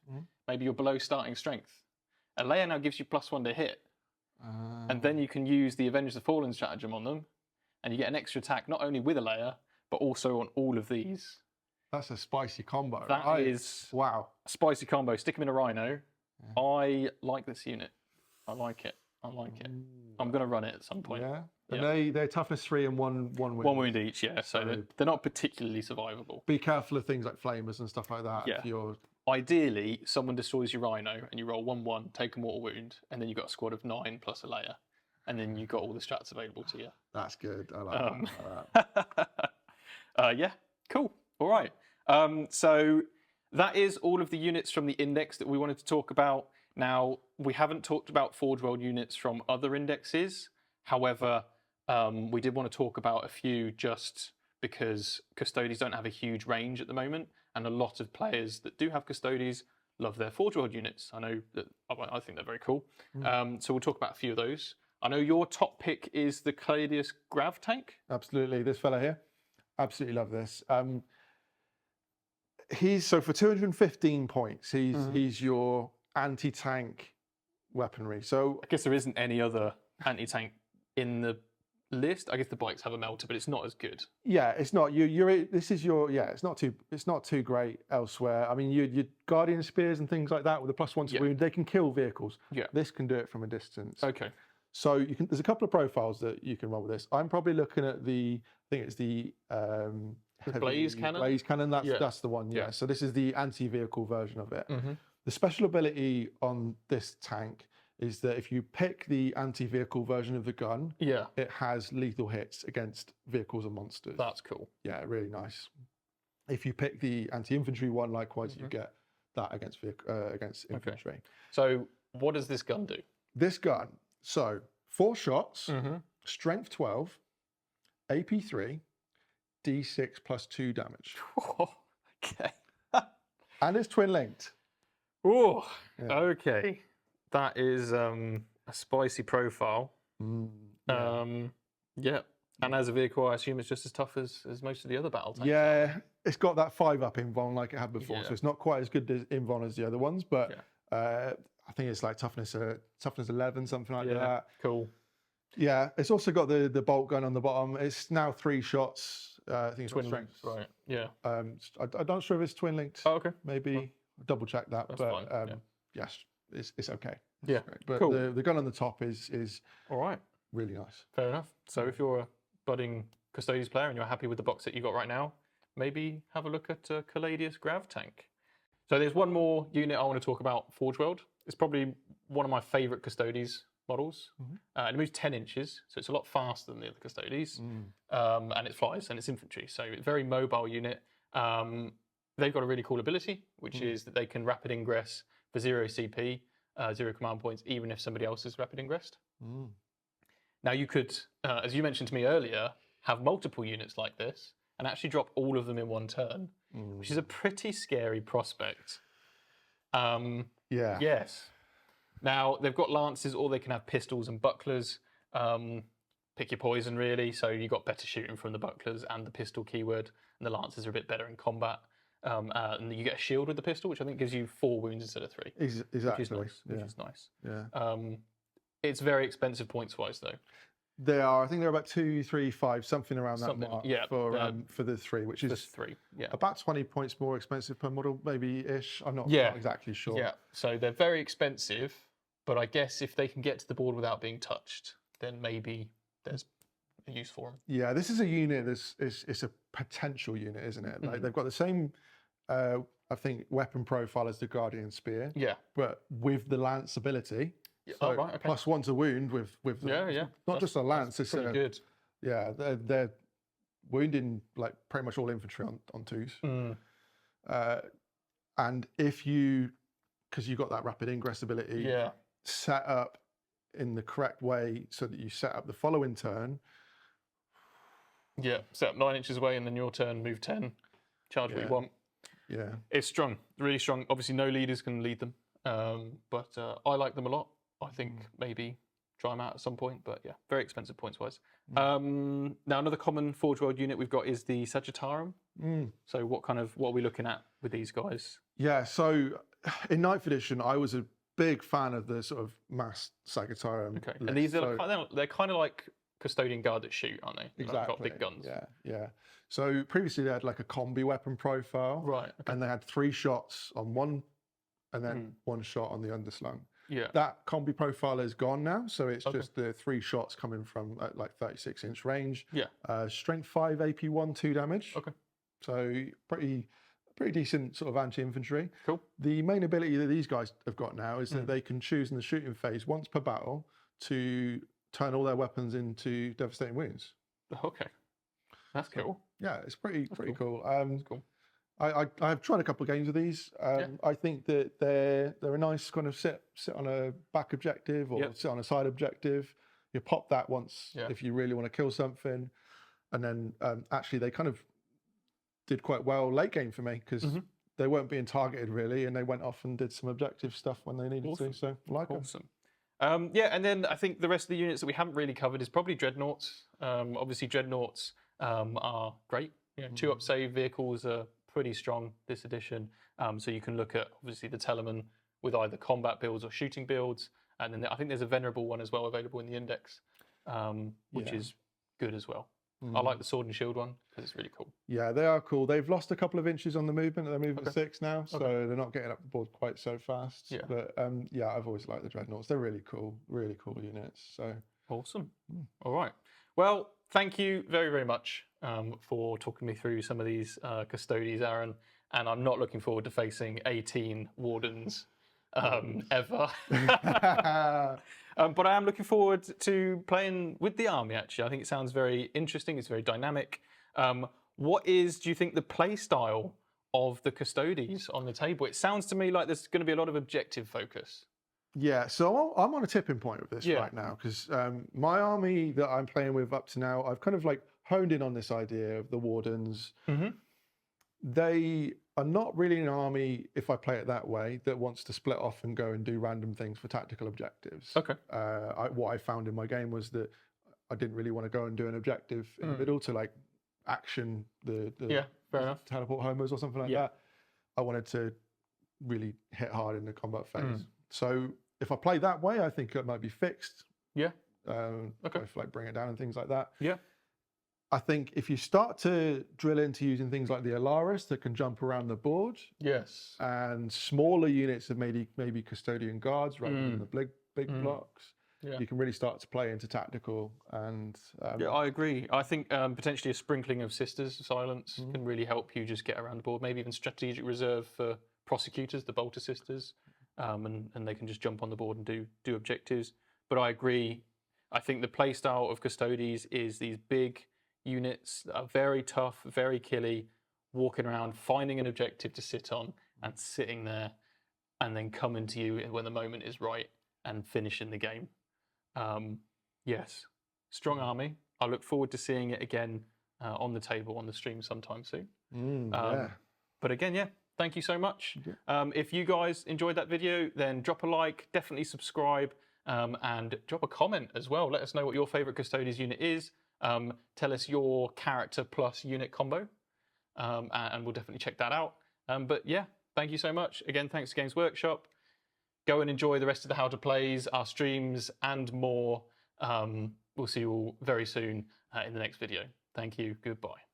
Maybe you're below starting strength. A layer now gives you +1 to hit, and then you can use the Avenge the Fallen stratagem on them, and you get an extra attack not only with a layer but also on all of these. That's a spicy combo. That is wow. A spicy combo. Stick them in a rhino. Yeah. I like this unit. I like it. I'm going to run it at some point. Yeah. And they're toughness 3 and one wound. 1 wound each, yeah. So they're not particularly survivable. Be careful of things like flamers and stuff like that. Yeah. If you're... Ideally, someone destroys your rhino and you roll 1/1, take a mortal wound, and then you've got a squad of 9 plus a layer. And then you've got all the strats available to you. That's good. I like that. Yeah, cool. All right. So that is all of the units from the index that we wanted to talk about. Now, we haven't talked about Forge World units from other indexes. However, we did want to talk about a few just because Custodes don't have a huge range at the moment. And a lot of players that do have Custodes love their Forge World units. I know that I think they're very cool. So we'll talk about a few of those. I know your top pick is the Caladius Grav tank. Absolutely. This fella here. Absolutely love this. So for 215 points, he's your anti-tank weaponry. So I guess there isn't any other anti-tank in the list. I guess the bikes have a melter, but it's not as good. Yeah, it's not. It's not too great elsewhere. I mean, your Guardian Spears and things like that with the +1 to wound, they can kill vehicles. Yeah. This can do it from a distance. Okay. So there's a couple of profiles that you can run with this. I'm probably looking at the Blaze Cannon? Blaze Cannon, that's the one, yeah. So this is the anti-vehicle version of it. The special ability on this tank is that if you pick the anti-vehicle version of the gun, it has lethal hits against vehicles and monsters. That's cool. Yeah, really nice. If you pick the anti-infantry one, likewise, you get that against infantry. Okay. So what does this gun do? This gun, so 4 shots, strength 12, AP 3, D6 +2 damage. Okay. And it's twin linked. Oh, okay. That is a spicy profile. Yeah. And as a vehicle, I assume it's just as tough as most of the other battle tanks. Yeah, it's got that 5-up invuln like it had before, so it's not quite as good as invuln as the other ones, but I think it's like toughness 11, something like that. Cool. Yeah, it's also got the bolt gun on the bottom. It's now 3 shots. I think it's twin strength. Right. Yeah. I'm not sure if it's twin linked. Oh, okay. Maybe double check that. That's but fine. yes, it's okay. Yeah. But cool. the gun on the top is all right. Really nice. Fair enough. So if you're a budding Custodes player and you're happy with the box that you got right now, maybe have a look at Caladius Grav tank. So there's one more unit I want to talk about, Forge World. It's probably one of my favourite Custodes models. It moves 10 inches, so it's a lot faster than the other Custodes. And it flies and it's infantry, so it's a very mobile unit. They've got a really cool ability, which is that they can rapid ingress for 0 CP, 0 command points, even if somebody else is rapid ingressed. Now you could, as you mentioned to me earlier, have multiple units like this and actually drop all of them in one turn, which is a pretty scary prospect. Yes. Now, they've got lances, or they can have pistols and bucklers. Pick your poison, really. So you've got better shooting from the bucklers and the pistol keyword, and the lances are a bit better in combat. And you get a shield with the pistol, which I think gives you 4 wounds instead of 3. Exactly. Which is nice. Yeah. It's very expensive points-wise, though. They are. I think they're about 2, 3, 5, something around Something, that mark yeah, for the 3, which is 3. Yeah. about 20 points more expensive per model, maybe ish. I'm not exactly sure. Yeah. So they're very expensive, but I guess if they can get to the board without being touched, then maybe there's a use for them. Yeah, this is a unit. It's a potential unit, isn't it? Like they've got the same, I think, weapon profile as the Guardian Spear. Yeah. But with the lance ability. Yeah. So right, okay. +1 to wound with not just a lance. It's pretty good. Yeah, they're wounding like pretty much all infantry on 2s. And if you, because you've got that rapid ingress ability, set up in the correct way so that you set up the following turn. Yeah, set up 9 inches away, and then your turn, move 10, charge what you want. Yeah, it's strong, really strong. Obviously, no leaders can lead them, but I like them a lot. I think maybe try them out at some point, but yeah, very expensive points-wise. Now, another common Forge World unit we've got is the Sagittarium. So what are we looking at with these guys? Yeah, so in 9th edition, I was a big fan of the sort of mass Sagittarium. Okay, and these are they're kind of like Custodian Guard that shoot, aren't they? Exactly. Like, got big guns. Yeah. So previously they had like a combi weapon profile. Right. Okay. And they had 3 shots on one, and then 1 shot on the underslung. Yeah. That combi profile is gone now, so it's just the 3 shots coming from like 36-inch range. Yeah. Strength 5, AP 1, 2 damage. Okay. So pretty decent sort of anti-infantry. Cool. The main ability that these guys have got now is that they can choose in the shooting phase once per battle to turn all their weapons into devastating wounds. Okay. That's cool. Yeah, it's pretty cool. That's cool. I've tried a couple of games of these. I think that they're a nice kind of sit on a back objective or sit on a side objective. You pop that once if you really want to kill something, and then actually they kind of did quite well late game for me because they weren't being targeted really, and they went off and did some objective stuff when they needed to. So I like them. Awesome. Yeah, and then I think the rest of the units that we haven't really covered is probably Dreadnoughts. Obviously, Dreadnoughts are great. 2-up save vehicles are pretty strong this edition. So you can look at, obviously, the Telemann with either combat builds or shooting builds. And then I think there's a Venerable one as well available in the Index, which is good as well. I like the Sword and Shield one because it's really cool. Yeah, they are cool. They've lost a couple of inches on the movement. They're moving 6 now, so they're not getting up the board quite so fast. Yeah. But I've always liked the Dreadnoughts. They're really cool units. So awesome. All right. Well, thank you very, very much for talking me through some of these Custodes, Aaron. And I'm not looking forward to facing 18 Wardens ever. But I am looking forward to playing with the army, actually. I think it sounds very interesting. It's very dynamic. What is, do you think, the play style of the Custodes on the table? It sounds to me like there's going to be a lot of objective focus. Yeah, so I'm on a tipping point with this right now because my army that I'm playing with up to now, I've kind of like honed in on this idea of the Wardens. They are not really an army, if I play it that way, that wants to split off and go and do random things for tactical objectives. Okay. What I found in my game was that I didn't really want to go and do an objective in the middle to like action the fair enough. teleport homers or something like that. I wanted to really hit hard in the combat phase. So if I play that way, I think it might be fixed. Yeah. If like bring it down and things like that. Yeah. I think if you start to drill into using things like the Alaris that can jump around the board, and smaller units of maybe Custodian Guards rather than the big blocks, you can really start to play into tactical. And yeah, I agree. I think potentially a sprinkling of Sisters Silence can really help you just get around the board. Maybe even Strategic Reserve for Prosecutors, the Bolter Sisters, and they can just jump on the board and do objectives. But I agree. I think the play style of Custodes is these big units that are very tough, very killy, walking around, finding an objective to sit on and sitting there and then coming to you when the moment is right and finishing the game. Yes, strong army. I look forward to seeing it again on the table, on the stream sometime soon. But again, thank you so much. If you guys enjoyed that video, then drop a like, definitely subscribe, and drop a comment as well. Let us know what your favourite Custodes unit is. Tell us your character plus unit combo, and we'll definitely check that out. But yeah, thank you so much. Again, thanks to Games Workshop. Go and enjoy the rest of the How to Plays, our streams, and more. we'll see you all very soon in the next video. Thank you. Goodbye.